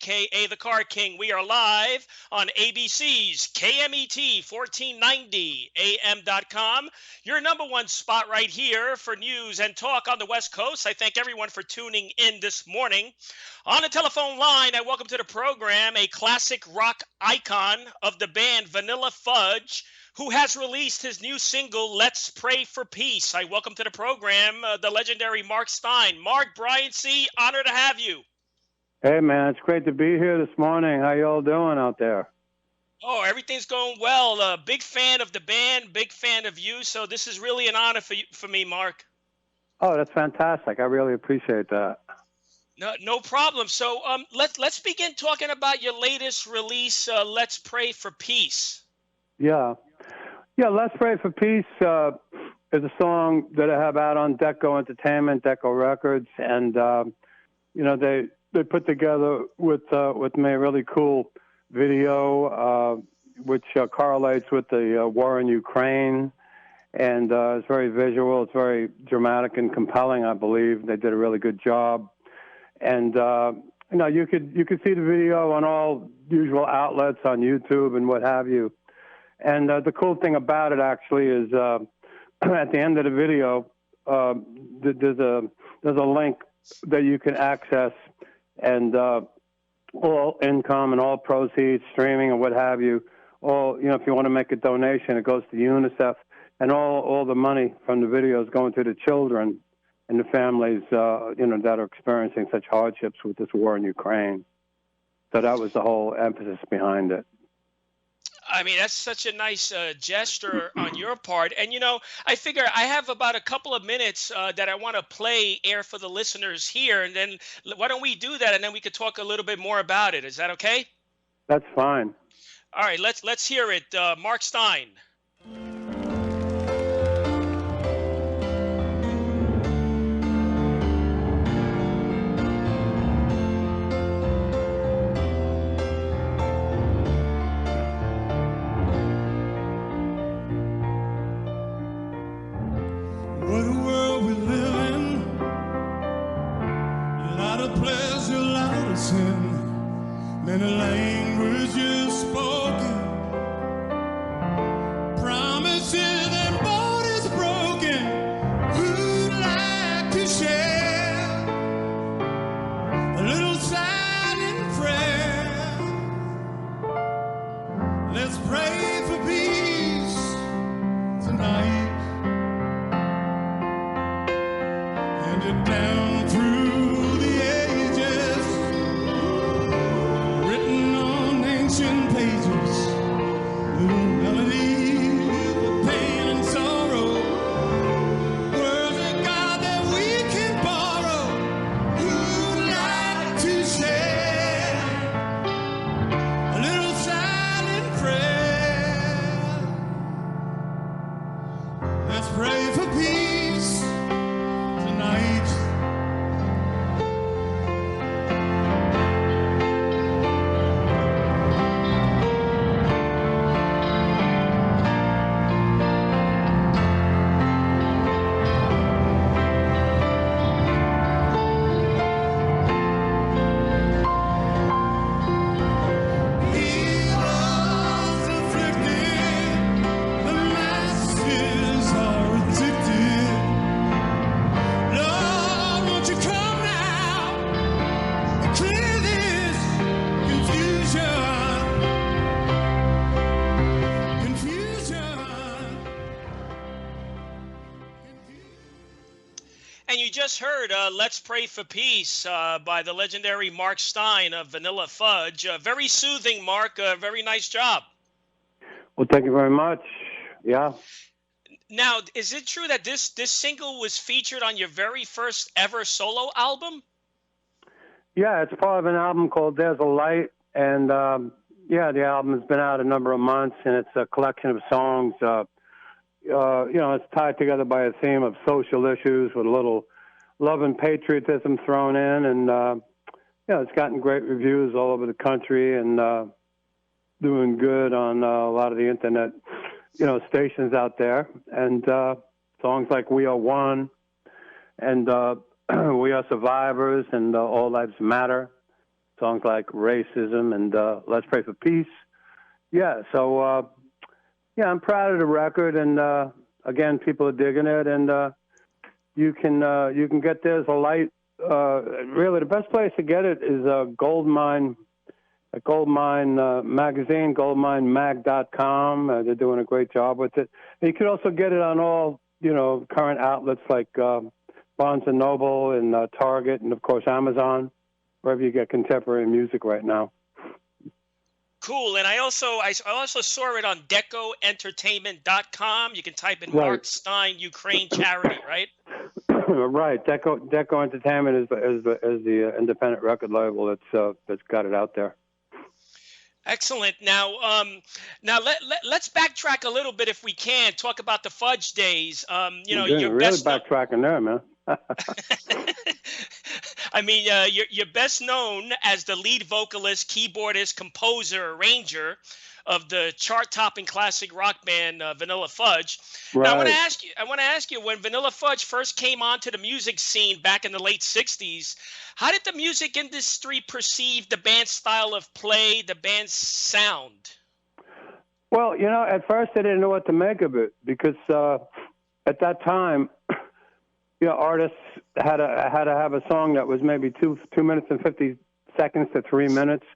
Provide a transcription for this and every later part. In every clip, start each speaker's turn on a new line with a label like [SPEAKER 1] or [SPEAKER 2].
[SPEAKER 1] a.k.a. the Car King. We are live on ABC's KMET 1490 AM.com. Your number one spot right here for news and talk on the West Coast. I thank everyone for tuning in this morning. On the telephone line, I welcome to the program a classic rock icon of the band Vanilla Fudge, who has released his new single, Let's Pray for Peace. I welcome to the program the legendary Mark Stein. Mark, Brian C., honor to have you.
[SPEAKER 2] Hey, man, it's great to be here this morning. How y'all doing out there?
[SPEAKER 1] Oh, everything's going well. Big fan of the band, big fan of you. So this is really an honor for me, Mark.
[SPEAKER 2] Oh, that's fantastic. I really appreciate that.
[SPEAKER 1] No problem. So let's begin talking about your latest release, Let's Pray for Peace. Yeah,
[SPEAKER 2] Let's Pray for Peace is a song that I have out on Deko Entertainment, Deko Records, and they put together with me a really cool video, which correlates with the war in Ukraine, and it's very visual. It's very dramatic and compelling. I believe they did a really good job, and you could see the video on all usual outlets on YouTube and what have you. And the cool thing about it actually is at the end of the video, there's a link that you can access. And all income and all proceeds, streaming and what have you, if you want to make a donation, it goes to UNICEF, and all the money from the video is going to the children and the families, that are experiencing such hardships with this war in Ukraine. So that was the whole emphasis behind it.
[SPEAKER 1] I mean, that's such a nice gesture on your part. And, I figure I have about a couple of minutes that I want to play air for the listeners here. And then why don't we do that? And then we could talk a little bit more about it. Is that okay?
[SPEAKER 2] That's fine.
[SPEAKER 1] All right, let's hear it. Mark Stein.
[SPEAKER 3] Many languages spoken, promises and borders broken. Who'd like to share a little silent prayer? Let's pray for peace tonight, and it down through the ages. Pages, melody of pain and sorrow, words of God that we can borrow. Who'd like to share a little silent prayer? Let's pray for peace tonight.
[SPEAKER 1] Heard Let's Pray for Peace by the legendary Mark Stein of Vanilla Fudge. Very soothing, Mark. Very nice job.
[SPEAKER 2] Well, thank you very much. Yeah.
[SPEAKER 1] Now, is it true that this single was featured on your very first ever solo album?
[SPEAKER 2] Yeah, it's part of an album called There's a Light. And, the album has been out a number of months, and it's a collection of songs. It's tied together by a theme of social issues with a little love and patriotism thrown in, and it's gotten great reviews all over the country, and doing good on a lot of the internet, stations out there. And songs like We Are One, and We Are Survivors, and All Lives Matter. songs like Racism and Let's Pray for Peace. Yeah, so yeah, I'm proud of the record, and again, people are digging it, and you can get There's a Light. Really, the best place to get it is Goldmine magazine, goldminemag.com. They're doing a great job with it. And you can also get it on all, current outlets like Barnes & Noble and Target and, of course, Amazon, wherever you get contemporary music right now.
[SPEAKER 1] Cool. And I also saw it on DekoEntertainment.com. You can type in Mark Stein, Ukraine charity, right?
[SPEAKER 2] Right. Deko Entertainment is the independent record label that's got it out there.
[SPEAKER 1] Excellent. Now let's backtrack a little bit if we can. Talk about the Fudge days. You're
[SPEAKER 2] really backtracking there, man.
[SPEAKER 1] I mean, you're best known as the lead vocalist, keyboardist, composer, arranger of the chart-topping classic rock band Vanilla Fudge.
[SPEAKER 2] Right.
[SPEAKER 1] Now, I want to ask you, when Vanilla Fudge first came onto the music scene back in the late '60s, how did the music industry perceive the band's style of play, the band's sound?
[SPEAKER 2] Well, at first they didn't know what to make of it because at that time, artists had to have a song that was maybe 2 minutes and 50 seconds to 3 minutes,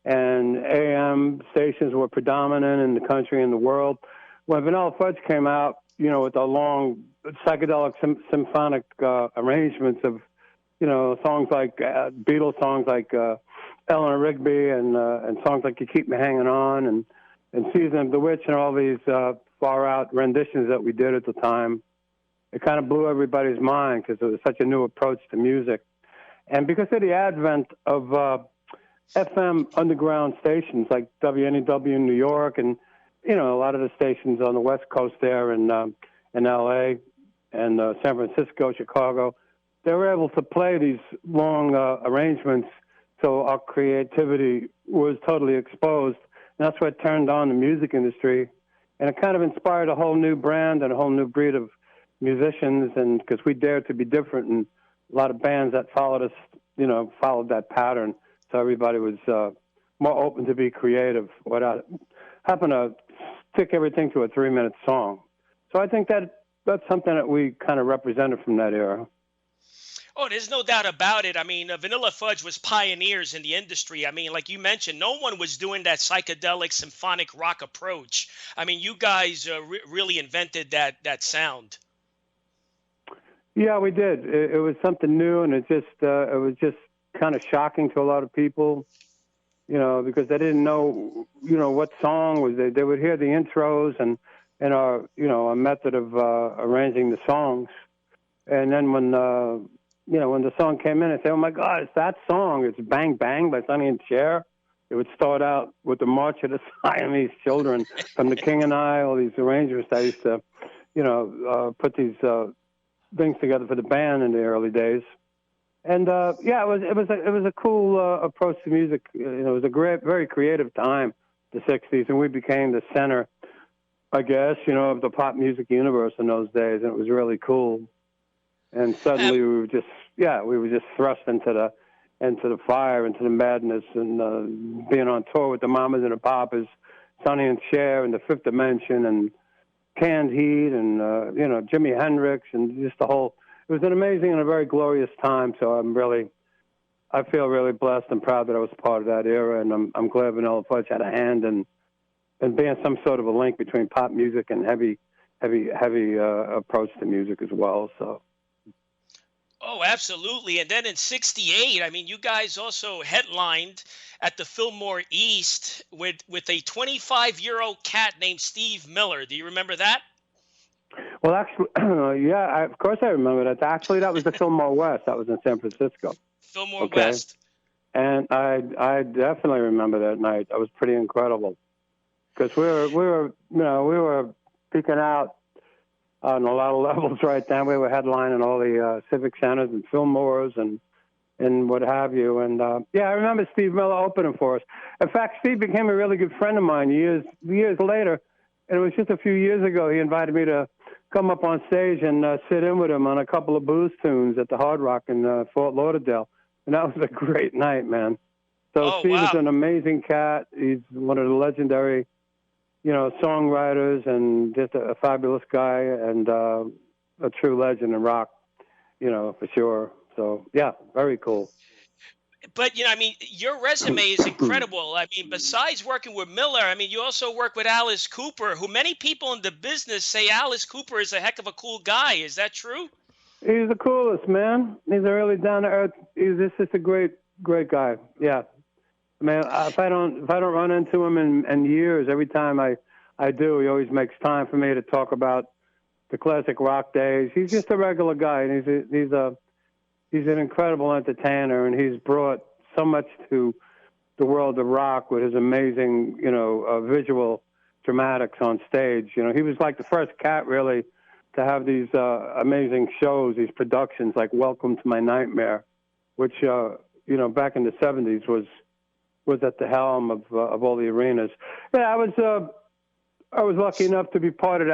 [SPEAKER 2] and AM stations were predominant in the country and the world. When Vanilla Fudge came out, with the long psychedelic symphonic arrangements of, songs like Beatles songs like Eleanor Rigby and songs like You Keep Me Hanging On and Season of the Witch and all these far out renditions that we did at the time, it kind of blew everybody's mind because it was such a new approach to music. And because of the advent of FM underground stations like WNEW in New York and, a lot of the stations on the West Coast there in L.A. and San Francisco, Chicago, they were able to play these long arrangements, so our creativity was totally exposed. And that's what turned on the music industry. And it kind of inspired a whole new brand and a whole new breed of musicians, and because we dared to be different, and a lot of bands that followed us, followed that pattern. So everybody was more open to be creative without having to stick everything to a 3-minute song. So I think that's something that we kind of represented from that era.
[SPEAKER 1] Oh, there's no doubt about it. I mean, Vanilla Fudge was pioneers in the industry. I mean, like you mentioned, no one was doing that psychedelic symphonic rock approach. I mean, you guys really invented that sound.
[SPEAKER 2] Yeah, we did. It was something new, and it was just kind of shocking to a lot of people, because they didn't know, what song was it. They would hear the intros and our, our method of arranging the songs, and then when the song came in, they say, "Oh my God, it's that song! It's Bang Bang by Sonny and Cher." It would start out with the March of the Siamese Children from The King and I. All these arrangements I used to, put these things together for the band in the early days, and it was a cool approach to music. It was a very creative time, the '60s, and we became the center, I guess, of the pop music universe in those days, and it was really cool. And suddenly we were just thrust into the fire, into the madness, and being on tour with the Mamas and the Papas, Sonny and Cher, and the Fifth Dimension, and Canned Heat, and Jimi Hendrix, and just the whole. It was an amazing and a very glorious time. So I feel really blessed and proud that I was part of that era, and I'm glad Vanilla Fudge had a hand in being some sort of a link between pop music and heavy approach to music as well. So.
[SPEAKER 1] Oh, absolutely. And then in '68, I mean, you guys also headlined at the Fillmore East with a 25-year-old cat named Steve Miller. Do you remember that?
[SPEAKER 2] Well, actually, of course I remember that. Actually, that was the Fillmore West. That was in San Francisco.
[SPEAKER 1] Fillmore West.
[SPEAKER 2] And I definitely remember that night. That was pretty incredible because we were peeking out on a lot of levels right then. We were headlining all the civic centers and Fillmores and what have you. And I remember Steve Miller opening for us. In fact, Steve became a really good friend of mine years later. And it was just a few years ago he invited me to come up on stage and sit in with him on a couple of blues tunes at the Hard Rock in Fort Lauderdale. And that was a great night, man. So
[SPEAKER 1] Oh,
[SPEAKER 2] Steve
[SPEAKER 1] wow.
[SPEAKER 2] is an amazing cat. He's one of the legendary, songwriters, and just a fabulous guy, and a true legend in rock, for sure. So yeah, very cool.
[SPEAKER 1] But, I mean, your resume is incredible. I mean, besides working with Miller, I mean, you also work with Alice Cooper, who many people in the business say Alice Cooper is a heck of a cool guy. Is that true?
[SPEAKER 2] He's the coolest, man. He's a really down to earth. He's just a great guy. Yeah. Man, if I don't run into him in years, every time I do, he always makes time for me to talk about the classic rock days. He's just a regular guy, and he's an incredible entertainer, and he's brought so much to the world of rock with his amazing, visual dramatics on stage. He was like the first cat really to have these amazing shows, these productions like Welcome to My Nightmare, which back in the 70s was at the helm of all the arenas. Yeah, I was lucky enough to be part of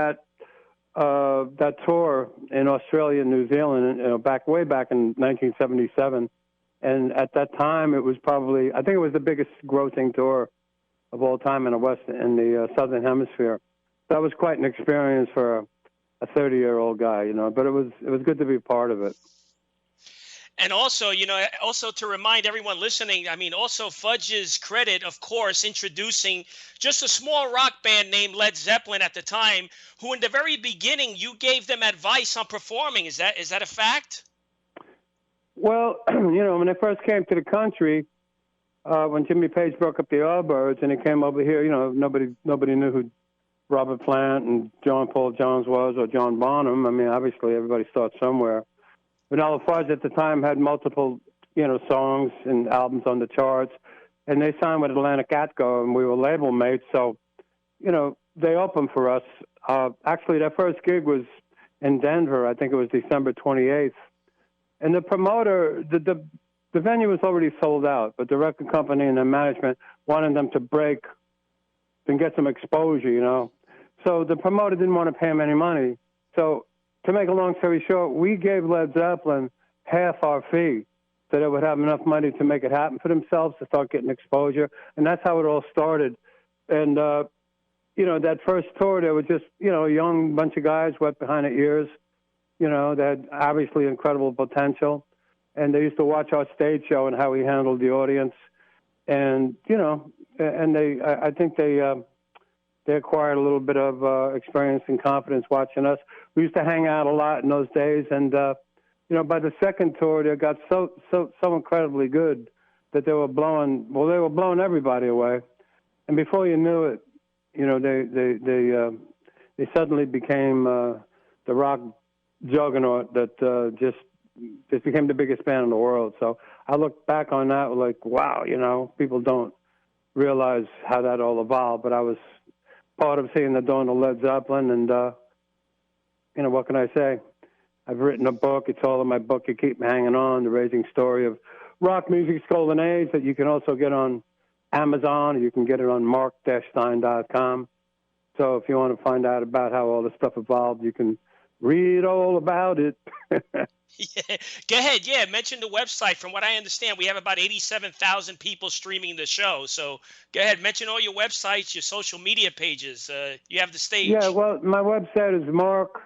[SPEAKER 2] that tour in Australia and New Zealand, way back in 1977. And at that time, it was I think it was the biggest grossing tour of all time in the Southern Hemisphere. That was quite an experience for a 30-year-old guy, but it was good to be part of it.
[SPEAKER 1] And also, also to remind everyone listening, I mean, also Fudge's credit, of course, introducing just a small rock band named Led Zeppelin at the time, who in the very beginning, you gave them advice on performing. Is that a fact?
[SPEAKER 2] Well, when I first came to the country, when Jimmy Page broke up the Yardbirds and he came over here, nobody knew who Robert Plant and John Paul Jones was, or John Bonham. I mean, obviously everybody starts somewhere. Vanilla Fudge at the time had multiple, songs and albums on the charts, and they signed with Atlantic Atco, and we were label mates. So, they opened for us. Actually, their first gig was in Denver. I think it was December 28th. And the promoter, the venue was already sold out, but the record company and the management wanted them to break and get some exposure, So the promoter didn't want to pay him any money. So to make a long story short, we gave Led Zeppelin half our fee so they would have enough money to make it happen for themselves, to start getting exposure. And that's how it all started. And, that first tour, they were just, a young bunch of guys wet behind their ears, they had obviously incredible potential. And they used to watch our stage show and how we handled the audience. And, and I think they acquired a little bit of experience and confidence watching us. We used to hang out a lot in those days, and by the second tour, they got so incredibly good that they were blowing everybody away. And before you knew it, they suddenly became the rock juggernaut that just became the biggest band in the world. So I look back on that like, wow, people don't realize how that all evolved, but I was part of seeing the dawn of Led Zeppelin, and what can I say? I've written a book. It's all in my book, You Keep Me Hanging On, the raging story of rock music's golden age, that you can also get on Amazon, or you can get it on mark-stein.com. So if you want to find out about how all this stuff evolved, you can read all about it.
[SPEAKER 1] Yeah. Go ahead. Yeah, mention the website. From what I understand, we have about 87,000 people streaming the show. So go ahead, mention all your websites, your social media pages. You have the stage.
[SPEAKER 2] Yeah, well, my website is MARK,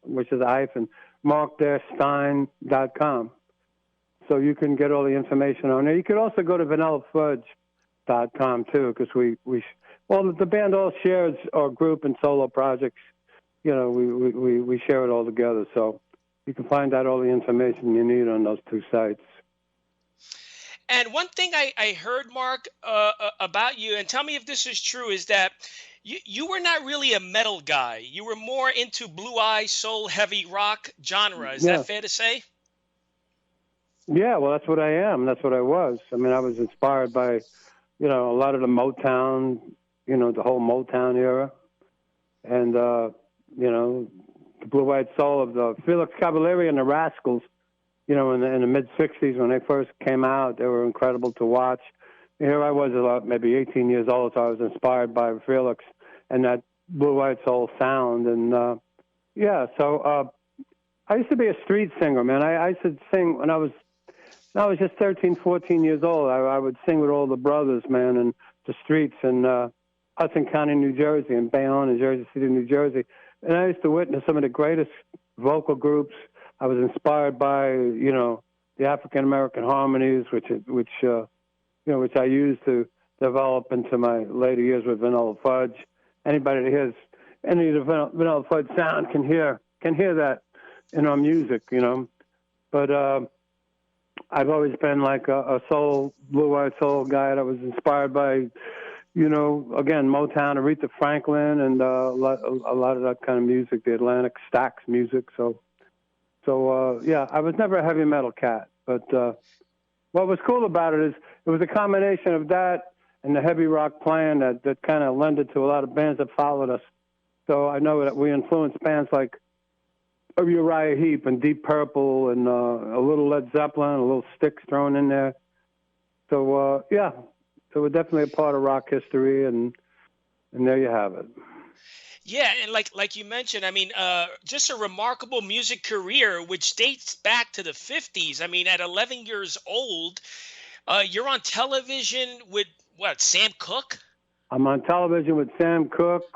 [SPEAKER 2] which is a hyphen, mark-stein.com. So you can get all the information on there. You could also go to vanillafudge.com too, because the band all shares our group and solo projects. We share it all together. So you can find out all the information you need on those two sites.
[SPEAKER 1] And one thing I heard, Mark, about you, and tell me if this is true, is that you were not really a metal guy. You were more into blue-eye, soul, heavy rock genre. Is that fair to say?
[SPEAKER 2] Yeah, well, that's what I am. That's what I was. I mean, I was inspired by, a lot of the Motown, the whole Motown era. And, the blue-eyed soul of the Felix Cavalieri and the Rascals, in the mid-'60s when they first came out. They were incredible to watch. Here I was maybe 18 years old, so I was inspired by Felix and that blue-eyed soul sound. And, so I used to be a street singer, man. I used to sing when I was No, I was just 13, 14 years old. I would sing with all the brothers, man, in the streets in Hudson County, New Jersey, and Bayonne, and Jersey City, New Jersey. And I used to witness some of the greatest vocal groups. I was inspired by, you know, the African American harmonies, which I used to develop into my later years with Vanilla Fudge. Anybody that hears any of the Vanilla Fudge sound can hear that in our music, you know. But I've always been like a soul, blue-eyed soul guy that was inspired by, you know, again, Motown, Aretha Franklin, and a lot of that kind of music, the Atlantic Stax music. So yeah, I was never a heavy metal cat. But what was cool about it is it was a combination of that and the heavy rock playing that kind of lended to a lot of bands that followed us. So I know that we influenced bands like Uriah Heep and Deep Purple and a little Led Zeppelin, a little Styx thrown in there. So, yeah, so we're definitely a part of rock history, and there you have it.
[SPEAKER 1] Yeah, and like you mentioned, I mean, just a remarkable music career, which dates back to the 50s. I mean, at 11 years old, you're on television with, what, Sam Cooke? I'm
[SPEAKER 2] on television with Sam Cooke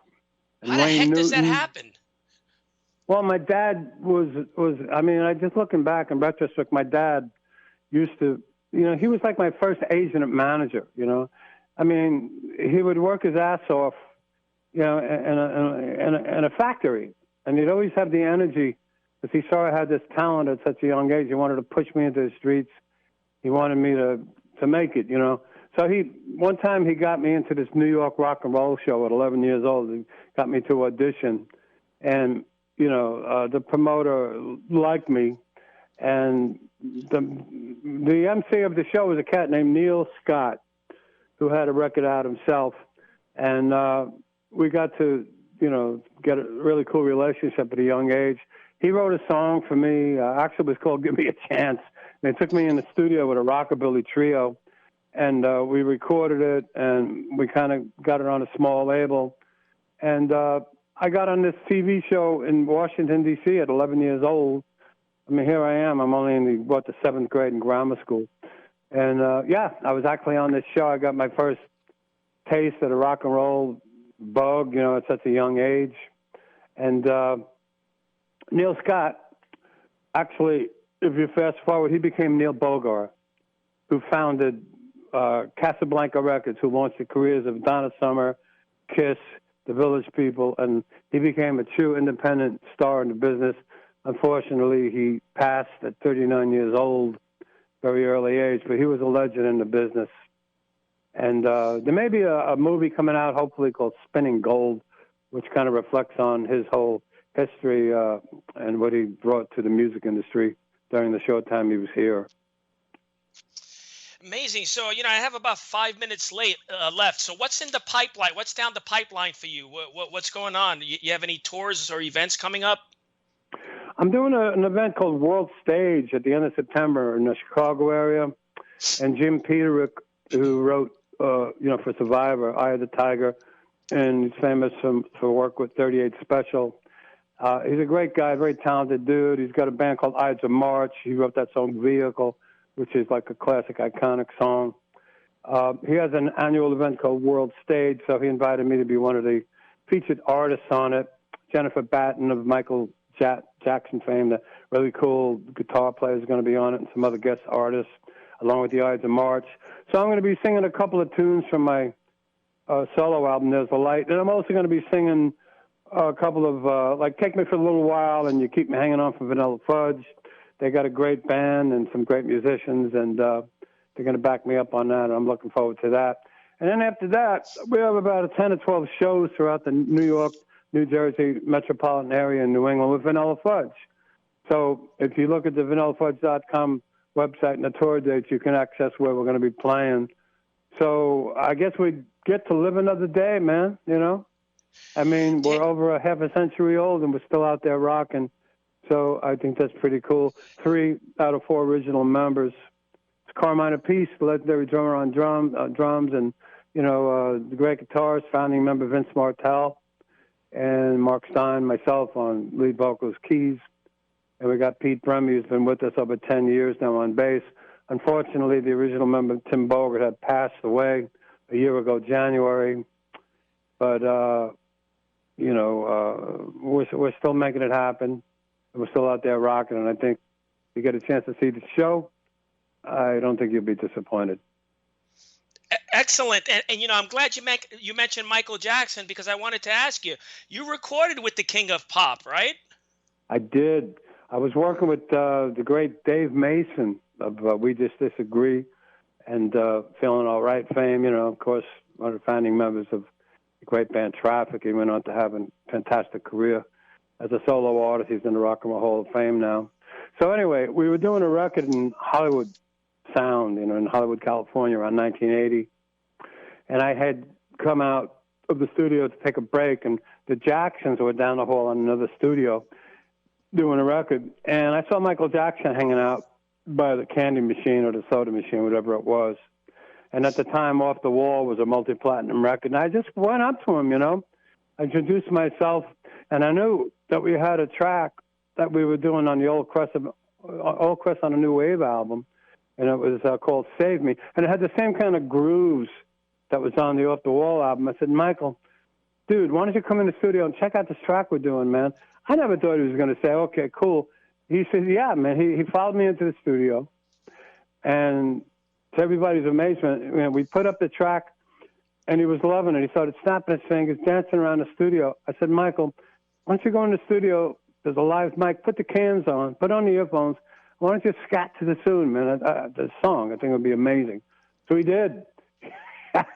[SPEAKER 2] and
[SPEAKER 1] How the
[SPEAKER 2] Wayne
[SPEAKER 1] heck
[SPEAKER 2] Newton.
[SPEAKER 1] Does that happen?
[SPEAKER 2] Well, my dad was I mean, I just looking back in retrospect, my dad used to, you know, he was like my first agent and manager, you know. I mean, he would work his ass off, you know, in a factory. And he'd always have the energy because he saw I had this talent at such a young age. He wanted to push me into the streets. He wanted me to make it, you know. So one time he got me into this New York rock and roll show at 11 years old. He got me to audition. And you know, the promoter liked me, and the MC of the show was a cat named Neil Scott, who had a record out himself, and we got to, you know, get a really cool relationship at a young age. He wrote a song for me, actually it was called "Give Me a Chance," and they took me in the studio with a rockabilly trio, and we recorded it, and we kind of got it on a small label, and I got on this TV show in Washington, D.C. at 11 years old. I mean, here I am. I'm only in the 7th grade in grammar school. And, yeah, I was actually on this show. I got my first taste of the rock and roll bug, you know, at such a young age. And Neil Scott, actually, if you fast forward, he became Neil Bogart, who founded Casablanca Records, who launched the careers of Donna Summer, Kiss, the Village People, and he became a true independent star in the business. Unfortunately, he passed at 39 years old, very early age, but he was a legend in the business. And there may be a movie coming out, hopefully, called Spinning Gold, which kind of reflects on his whole history and what he brought to the music industry during the short time he was here.
[SPEAKER 1] Amazing. So, you know, I have about 5 minutes left. So what's in the pipeline? What's down the pipeline for you? What's going on? You have any tours or events coming up?
[SPEAKER 2] I'm doing an event called World Stage at the end of September in the Chicago area. And Jim Peterick, who wrote, you know, for Survivor, Eye of the Tiger, and he's famous for work with 38 Special. He's a great guy, very talented dude. He's got a band called Ides of March. He wrote that song Vehicle, which is like a classic, iconic song. He has an annual event called World Stage, so he invited me to be one of the featured artists on it. Jennifer Batten of Michael Jackson fame, the really cool guitar player, is going to be on it, and some other guest artists, along with the Ides of March. So I'm going to be singing a couple of tunes from my solo album, There's the Light, and I'm also going to be singing a couple of, like Take Me for a Little While and You Keep Me Hanging On from Vanilla Fudge. They got a great band and some great musicians, and they're going to back me up on that, and I'm looking forward to that. And then after that, we have about 10 or 12 shows throughout the New York, New Jersey metropolitan area in New England with Vanilla Fudge. So if you look at the vanillafudge.com website and the tour dates, you can access where we're going to be playing. So I guess we get to live another day, man, you know? I mean, we're over a half a century old, and we're still out there rocking. So I think that's pretty cool. 3 out of 4 original members. It's Carmine Appice, the legendary drummer on drums, and, you know, the great guitarist, founding member Vince Martell, and Mark Stein, myself on lead vocals, keys. And we got Pete Bremy, who's been with us over 10 years now on bass. Unfortunately, the original member, Tim Bogert, had passed away a year ago, January. But, we're still making it happen. We're still out there rocking, and I think if you get a chance to see the show, I don't think you'll be disappointed.
[SPEAKER 1] Excellent. And I'm glad you mentioned Michael Jackson, because I wanted to ask you, you recorded with the King of Pop, right?
[SPEAKER 2] I did. I was working with the great Dave Mason of We Just Disagree and Feeling All Right fame, of course, one of the founding members of the great band Traffic. He went on to have a fantastic career as a solo artist. He's in the Rock and Roll Hall of Fame now. So anyway, we were doing a record in Hollywood Sound, in Hollywood, California around 1980. And I had come out of the studio to take a break, and the Jacksons were down the hall in another studio doing a record. And I saw Michael Jackson hanging out by the candy machine or the soda machine, whatever it was. And at the time, Off the Wall was a multi-platinum record. And I just went up to him, I introduced myself, and I knew that we had a track that we were doing on the Old Crest on a New Wave album, and it was called Save Me. And it had the same kind of grooves that was on the Off the Wall album. I said, Michael, dude, why don't you come in the studio and check out this track we're doing, man? I never thought he was going to say, okay, cool. He said, yeah, man. He followed me into the studio, and to everybody's amazement, we put up the track, and he was loving it. He started snapping his fingers, dancing around the studio. I said, Michael, why don't you go in the studio? There's a live mic. Put the cans on. Put on the earphones. Why don't you scat to the tune, man? The song, I think it would be amazing. So he did.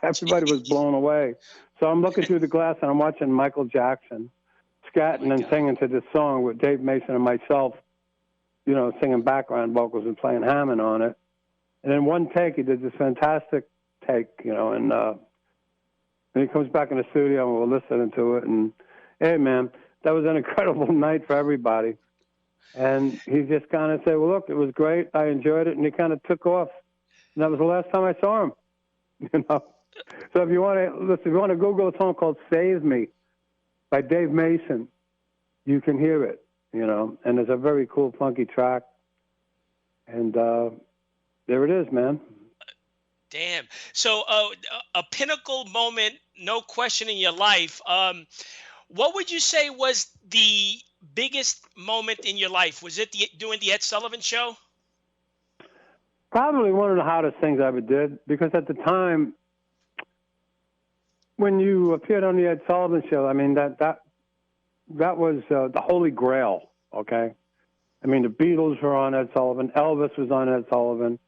[SPEAKER 2] Everybody was blown away. So I'm looking through the glass, and I'm watching Michael Jackson scatting and singing to this song with Dave Mason and myself, singing background vocals and playing Hammond on it. And in one take, he did this fantastic take, and he comes back in the studio, and we're listening to it. And, hey, man, that was an incredible night for everybody. And he just kind of said, well, look, it was great. I enjoyed it. And he kind of took off. And that was the last time I saw him. So if you want to Google a song called Save Me by Dave Mason, you can hear it, and it's a very cool, funky track. And there it is, man.
[SPEAKER 1] Damn. So a pinnacle moment, no question, in your life. What would you say was the biggest moment in your life? Was it doing the Ed Sullivan Show?
[SPEAKER 2] Probably one of the hottest things I ever did, because at the time, when you appeared on the Ed Sullivan Show, I mean, that was the holy grail, okay? I mean, the Beatles were on Ed Sullivan. Elvis was on Ed Sullivan.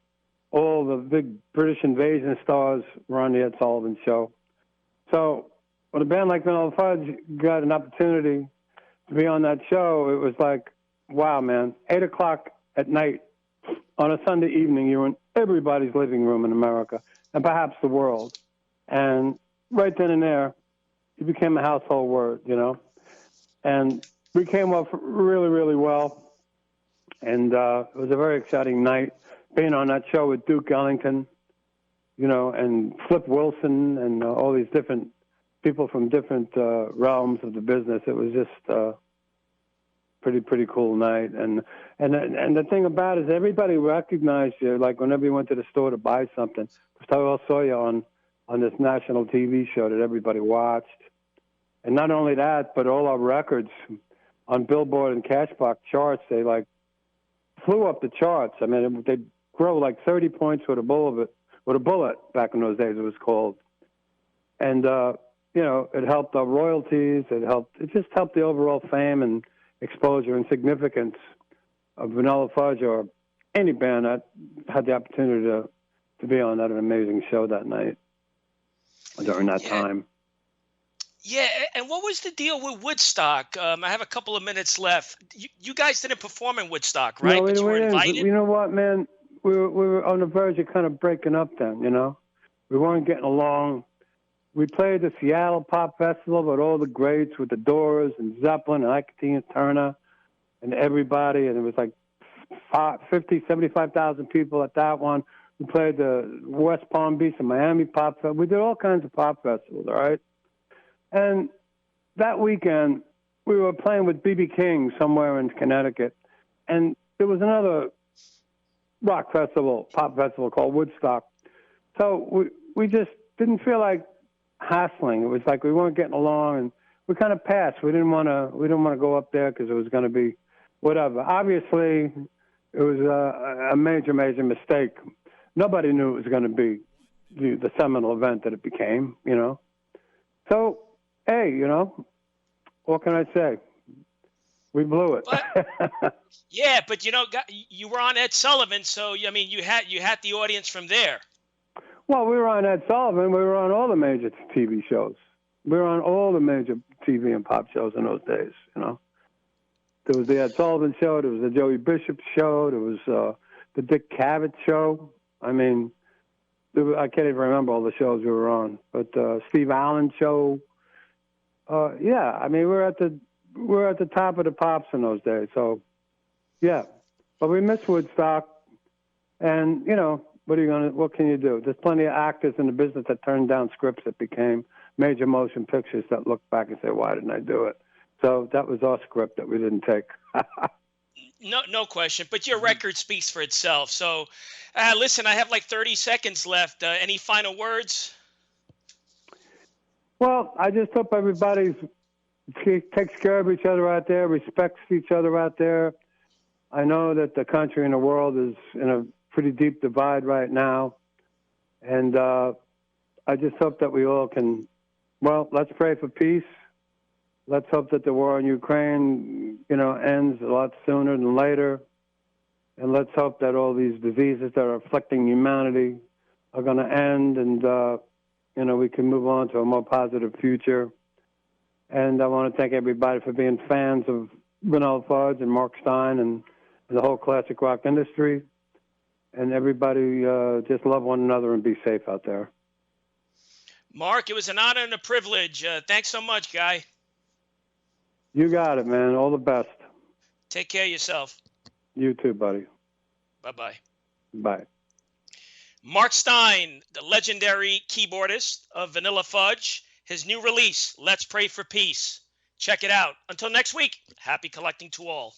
[SPEAKER 2] All the big British invasion stars were on the Ed Sullivan Show. So when a band like Vanilla Fudge got an opportunity to be on that show, it was like, wow, man, 8 o'clock at night on a Sunday evening, you're in everybody's living room in America and perhaps the world. And right then and there, it became a household word, And we came off really, really well. And it was a very exciting night being on that show with Duke Ellington, and Flip Wilson and all these different people from different realms of the business. It was just pretty cool night. And the thing about it is everybody recognized you, like whenever you went to the store to buy something. Because I all saw you on this national TV show that everybody watched. And not only that, but all our records on Billboard and Cashbox charts, they flew up the charts. I mean, they'd grow 30 points with a bullet back in those days, it was called. And, it helped our royalties. It just helped the overall fame and exposure and significance of Vanilla Fudge or any band that had the opportunity to be on that amazing show that night during that time.
[SPEAKER 1] Yeah, and what was the deal with Woodstock? I have a couple of minutes left. You guys didn't perform in Woodstock, right?
[SPEAKER 2] No,
[SPEAKER 1] but you were invited?
[SPEAKER 2] You know what, man? We were on the verge of kind of breaking up then, We weren't getting along. We played the Seattle Pop Festival with all the greats, with the Doors and Zeppelin and Ike Tina Turner and everybody, and it was 75,000 people at that one. We played the West Palm Beach and Miami Pop Festival. We did all kinds of pop festivals, all right? And that weekend, we were playing with B.B. King somewhere in Connecticut. And there was another rock festival, pop festival called Woodstock. So we just didn't feel like hassling. It was like we weren't getting along, and we kind of passed. We didn't want to go up there because it was going to be whatever. Obviously, it was a major mistake. Nobody knew it was going to be the seminal event that it became, you know. So, hey, you know, what can I say? We blew it.
[SPEAKER 1] But, yeah, but you know, you were on Ed Sullivan, so I mean, you had the audience from there.
[SPEAKER 2] Well, we were on Ed Sullivan. We were on all the major TV shows. We were on all the major TV and pop shows in those days, you know. There was the Ed Sullivan show. There was the Joey Bishop show. There was the Dick Cavett show. I mean, I can't even remember all the shows we were on. But Steve Allen show. Yeah, I mean, we're at the top of the pops in those days. So, yeah. But we missed Woodstock, and you know, what can you do? There's plenty of actors in the business that turned down scripts that became major motion pictures that look back and say, why didn't I do it? So that was our script that we didn't take.
[SPEAKER 1] No question. But your record speaks for itself. So, listen, I have like 30 seconds left. Any final words?
[SPEAKER 2] Well, I just hope everybody takes care of each other out there, respects each other out there. I know that the country and the world is in a pretty deep divide right now. And I just hope that we all can, well, let's pray for peace. Let's hope that the war in Ukraine, you know, ends a lot sooner than later. And let's hope that all these diseases that are afflicting humanity are going to end, and, you know, we can move on to a more positive future. And I want to thank everybody for being fans of Vanilla Fudge and Mark Stein and the whole classic rock industry. And everybody just love one another and be safe out there.
[SPEAKER 1] Mark, it was an honor and a privilege. Thanks so much, guy.
[SPEAKER 2] You got it, man. All the best.
[SPEAKER 1] Take care of yourself.
[SPEAKER 2] You too, buddy.
[SPEAKER 1] Bye-bye.
[SPEAKER 2] Bye.
[SPEAKER 1] Mark Stein, the legendary keyboardist of Vanilla Fudge, his new release, Let's Pray for Peace. Check it out. Until next week, happy collecting to all.